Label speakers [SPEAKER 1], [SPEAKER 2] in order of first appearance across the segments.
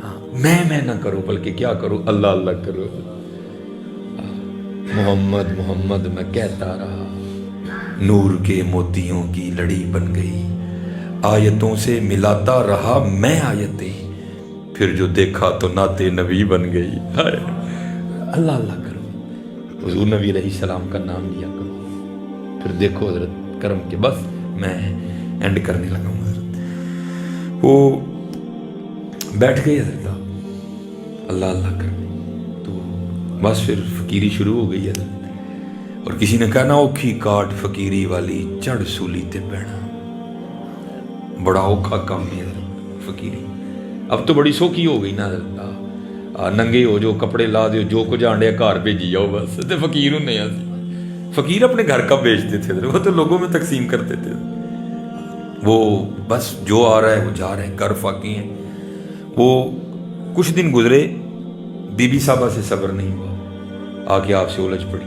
[SPEAKER 1] ہاں میں نہ کرو بلکہ کیا کرو، اللہ اللہ کرو. محمد محمد میں کہتا رہا، نور کے موتیوں کی لڑی بن گئی، آیتوں سے ملاتا رہا میں آیتیں، پھر جو دیکھا تو نعت نبی بن گئی. اللہ اللہ کرو، حضور نبی علیہ السلام کا نام لیا کرو، پھر دیکھو حضرت کرم کے. بس میں اینڈ کرنے لگا ہوں حضرت. وہ بیٹھ گئی حضرت، اللہ اللہ کر، تو بس پھر فقیری شروع ہو گئی حضرت. اور کسی نے کہا نا اوکھی کاٹ فقیری والی چڑھ سولی تے بہنا، بڑا اوکھا کام ہے حضرت فقیری. اب تو بڑی سوکھی ہو گئی نا حضرت، ننگے ہو جو کپڑے لا دیو، جو کچھ آنڈے گھر بھیجی جاؤ بس. تے فقیر ہوں نہیں آسی، فقیر اپنے گھر کا بیچتے تھے، وہ تو لوگوں میں تقسیم کرتے تھے. وہ بس جو آ رہا ہے وہ جا رہے ہیں، کر فاقی ہیں. وہ کچھ دن گزرے، بی بی صاحبہ سے صبر نہیں ہوا، آ کے آپ سے الجھ پڑی.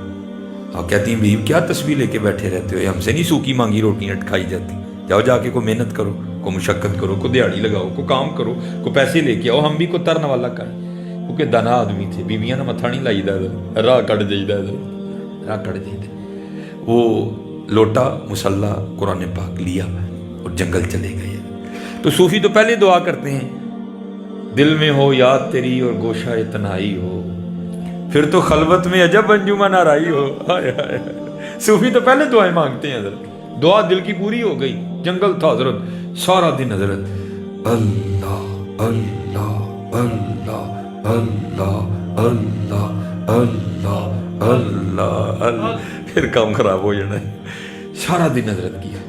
[SPEAKER 1] آپ کہتی ہیں بیوی کیا تسبیح لے کے بیٹھے رہتے ہو، ہم سے نہیں سوکھی مانگی روٹیاں کھائی جاتی، جاؤ جا کے کوئی محنت کرو، کوئی مشقت کرو، کوئی دیہڑی لگاؤ، کوئی کام کرو، کوئی پیسے لے کے آؤ، ہم بھی کوئی ترن والا کریں. کیونکہ دانا آدمی تھے، بیویاں نے متھا نہیں لائی دا، راہ کٹ جائیدا، راہ کٹ جائیدا. وہ لوٹا مسلح قرآن پاک لیا اور جنگل چلے گئے. تو صوفی تو پہلے دعا کرتے ہیں، دل میں ہو یاد تیری اور گوشہ تنہائی ہو، پھر تو خلوت میں عجب انجمن آرائی ہو. صوفی تو پہلے دعائیں مانگتے ہیں حضرت. دعا دل کی پوری ہو گئی، جنگل تھا حضرت، سارا دن حضرت اللہ اللہ اللہ اللہ اللہ اللہ اللہ اللہ. پھر کام خراب ہو جانا ہے. سارا دن حضرت کیا،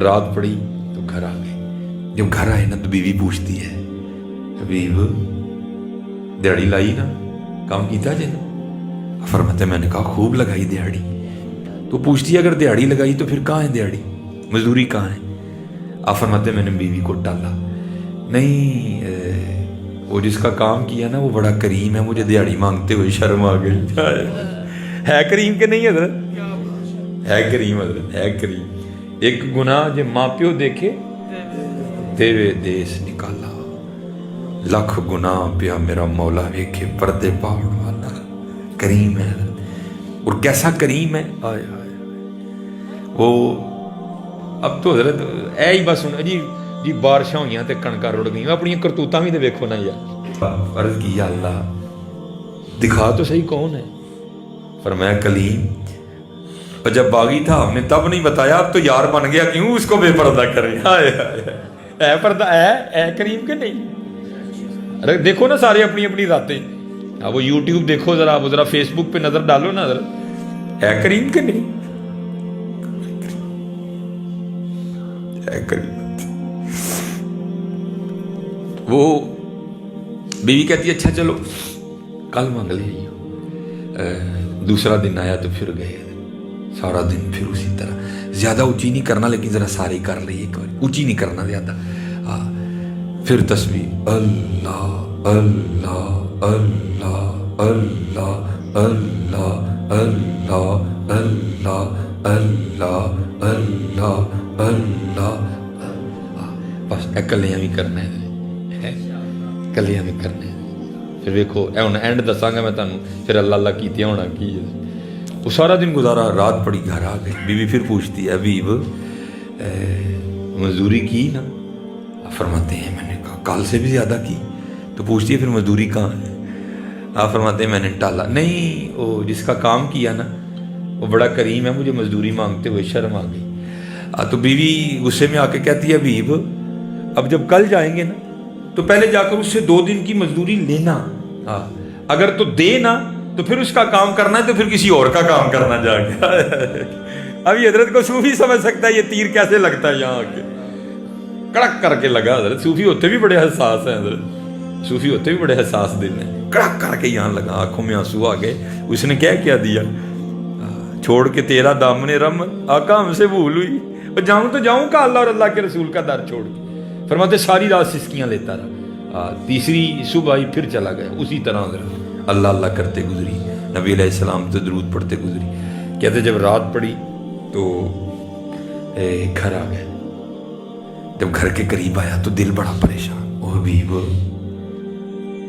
[SPEAKER 1] رات پڑی تو گھر آ گئے. جب گھر آئے نا تو بیوی پوچھتی ہے، حبیب دیہڑی لائی نا، کام کیتا جے نا؟ فرماتے میں نے کہا خوب لگائی دیہڑی. تو پوچھتی ہے اگر دیہڑی لگائی تو پھر کہاں ہے دیہڑی، مزدوری کہاں ہے؟ آپ فرماتے میں نے بیوی کو ٹالا، نہیں وہ جس کا کام کیا نا وہ بڑا کریم ہے، مجھے دیہڑی مانگتے ہوئے شرم آ گئی. ہے کریم کہ نہیں حضرت؟ ہے کریم حضرت، ہے کریم. ایک گناہ جو ماں پیو دیکھے تیرے دیس نکالا، لکھ گناہ پیا میرا مولا ویکھے پردے پاڑ والا. کریم ہے حضرت. اور کیسا کریم ہے، آئے آئے. وہ اب تو حضرت اے ہی بس ہوں جی بارشاں ہوئیاں تے کنکاں رڑ گئیں، اپنی کرتوتاں بھی تے ویکھو نا یار. عرض کی یا اللہ دکھا تو صحیح کون ہے؟ فرمایا کلیم. اور جب باغی تھا ہم نے تب نہیں بتایا، اب تو یار بن گیا کیوں اس کو بے پردہ کریں. اے پردہ اے کریم کہ نہیں؟ ارے دیکھو نا سارے اپنی اپنی ذاتیں. وہ یوٹیوب دیکھو ذرا، وہ ذرا فیس بک پہ نظر ڈالو نا ذرا، اے کریم کہ نہیں؟ اے کریم. وہ بیوی کہتی ہے اچھا چلو کل مانگ لے. دوسرا دن آیا تو پھر گئے. سارا دن پھر اسی طرح، زیادہ اونچی نہیں کرنا لیکن ذرا ساری کر لی، ایک بار اونچی نہیں کرنا زیادہ. پھر تسبیح اللہ اللہ اللہ اللہ اللہ اللہ اللہ اللہ اللہ اللہ. بس کلیاں بھی کرنا ہے، کلیاں بھی کرنا ہے. پھر ویکھو اے ہن اینڈ دساں گا میں تانوں پھر اللہ اللہ کیتیا ہونا کی. وہ سارا دن گزارا، رات پڑی گھر آ گئے. بیوی پھر پوچھتی ہے حبیب مزدوری کی نا؟ فرماتے ہیں میں نے کہا کل سے بھی زیادہ کی. تو پوچھتی ہے پھر مزدوری کہاں ہے؟ آپ فرماتے ہیں میں نے ٹالا، نہیں وہ جس کا کام کیا نا وہ بڑا کریم ہے، مجھے مزدوری مانگتے ہوئے شرم آ گئی. تو بیوی غصے میں آ کے کہتی ہے حبیب اب جب کل جائیں گے نا تو پہلے جا کر اس سے 2 دن کی مزدوری لینا، اگر تو دے نا تو پھر اس کا کام کرنا ہے، تو پھر کسی اور کا کام کرنا جا کے. اب یہ حضرت کو صوفی سمجھ سکتا ہے یہ تیر کیسے لگتا ہے یہاں کے. کڑک کر کے لگا. حضرت صوفی ہوتے بھی بڑے حساس ہیں، حضرت صوفی ہوتے بھی بڑے حساس دل ہیں. کڑک کر کے یہاں لگا، آنکھوں میں آنسو آ گئے. اس نے کیا دیا، چھوڑ کے تیرا دامن رم آقا ہم سے بھول ہوئی، اور جاؤں تو جاؤں کا اللہ اور اللہ کے رسول کا در چھوڑ کے. فرماتے ساری رات سسکیاں لیتا رہا. تیسری صبح ہی پھر چلا گیا اسی طرح حضرت اللہ اللہ کرتے گزری، نبی علیہ السلام تو درود پڑھتے گزری. کہتے جب رات پڑی تو گھر آ گئے. جب گھر کے قریب آیا تو دل بڑا پریشان. او حبیب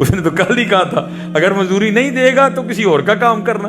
[SPEAKER 1] اس نے تو کل ہی کہا تھا اگر مزدوری نہیں دے گا تو کسی اور کا کام کرنا.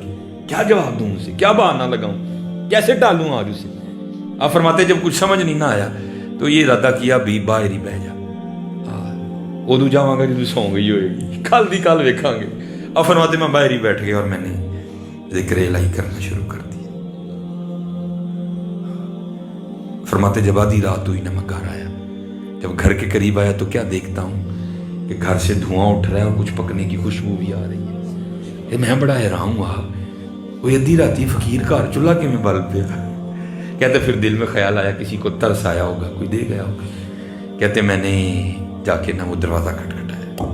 [SPEAKER 1] کے کیا جواب دوں اسے؟ کیا بہانہ لگاؤں؟ کیسے ٹالوں آج اسے؟ آپ فرماتے جب کچھ سمجھ نہیں نہ آیا تو یہ ارادہ کیا بھی باہر ہی بہ جا, ادو جاواں گا جدوں سو گئی ہوئے گی, کل دی کل ویکھاں گے. آپ فرماتے میں باہر ہی بیٹھ گیا اور میں نے ذکر الہی کرنا شروع کر دیا. فرماتے جب آدھی رات ہوئی نا میں گھر آیا, جب گھر کے قریب آیا تو کیا دیکھتا ہوں کہ گھر سے دھواں اٹھ رہا ہے اور کچھ پکنے کی خوشبو بھی آ رہی ہے. میں بڑا حیران ہوا, وہ ادھی راتی فقیر گھر چولہا کہ میں بل پیا. کہتے پھر دل میں خیال آیا کسی کو ترس آیا ہوگا, کوئی دے گیا ہوگا. کہتے میں نے جا کے نا وہ دروازہ کھٹکھٹایا,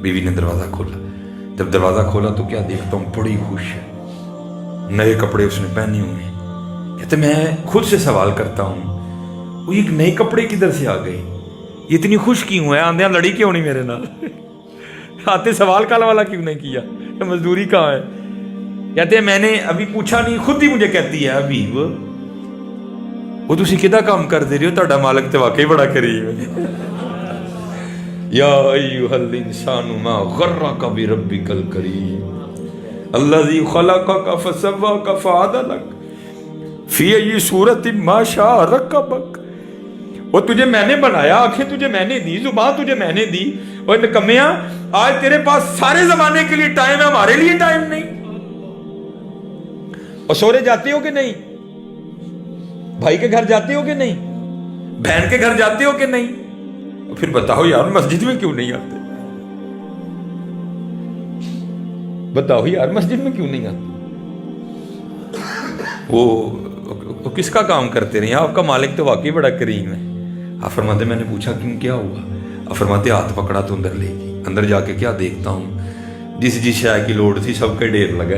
[SPEAKER 1] بیوی نے دروازہ کھولا. جب دروازہ کھولا تو کیا دیکھتا ہوں بڑی خوش ہے, نئے کپڑے اس نے پہنے ہوئے ہیں. کہتے میں خود سے سوال کرتا ہوں وہ ایک نئے کپڑے کدھر سے آ گئے, یہ اتنی خوش کیوں ہے, آندیاں لڑی کیوں نہیں میرے نال, آتے سوال کال والا کیوں نہیں کیا, مزدوری کہاں ہے؟ کہتے ہیں میں نے ابھی پوچھا نہیں, خود ہی مجھے کہتی ہے ابھی وہ تسی کدا کام کر دے رہے ہو, تہاڈا مالک تے واقعی بڑا کریم ہے. یا ایھا الانسان ما غرک بربک الکریم الذی خلقک فسواک فعدلک فی ای صورت ما شاء رکبک. وہ تجھے میں نے بنایا, آنکھیں تجھے میں نے دی, زبان تجھے میں نے دی, اور نکمیاں آج تیرے پاس سارے زمانے کے لیے ٹائم ہے, ہمارے لیے ٹائم نہیں. اور سورے جاتے ہو کہ نہیں, بھائی کے گھر جاتے ہو کہ نہیں, بہن کے گھر جاتے ہو کہ نہیں, پھر بتاؤ یار مسجد میں کیوں نہیں آتے, بتاؤ یار مسجد میں کیوں نہیں آتے. وہ کس کا کام کرتے رہے, آپ کا مالک تو واقعی بڑا کریم ہے. آپ فرماتے میں نے پوچھا کیوں, کیا ہوا؟ آپ فرماتے ہاتھ پکڑا تو اندر لے گئی. اندر جا کے کیا دیکھتا ہوں جس شے کی لوڑ تھی سب کا ڈھیر لگا.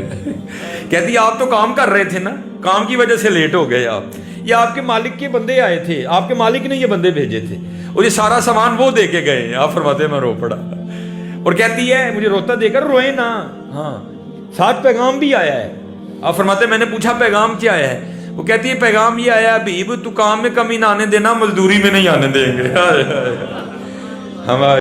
[SPEAKER 1] کہتی آپ تو کام کر رہے تھے نا, کام کی وجہ سے لیٹ ہو گئے آپ, یہ آپ کے مالک کے بندے آئے تھے, آپ کے مالک نے یہ بندے بھیجے تھے, اور یہ سارا سامان وہ دے کے گئے. آپ فرماتے میں رو پڑا, اور کہتی ہے مجھے روتا دے کر روئے نا, ہاں ساتھ پیغام بھی آیا ہے. آپ فرماتے میں نے پوچھا پیغام کیا آیا ہے؟ وہ کہتی ہے پیغام یہ آیا حبیب تو کام میں کمی نہ آنے دینا, مزدوری میں نہیں آنے دیں گے. ہمارے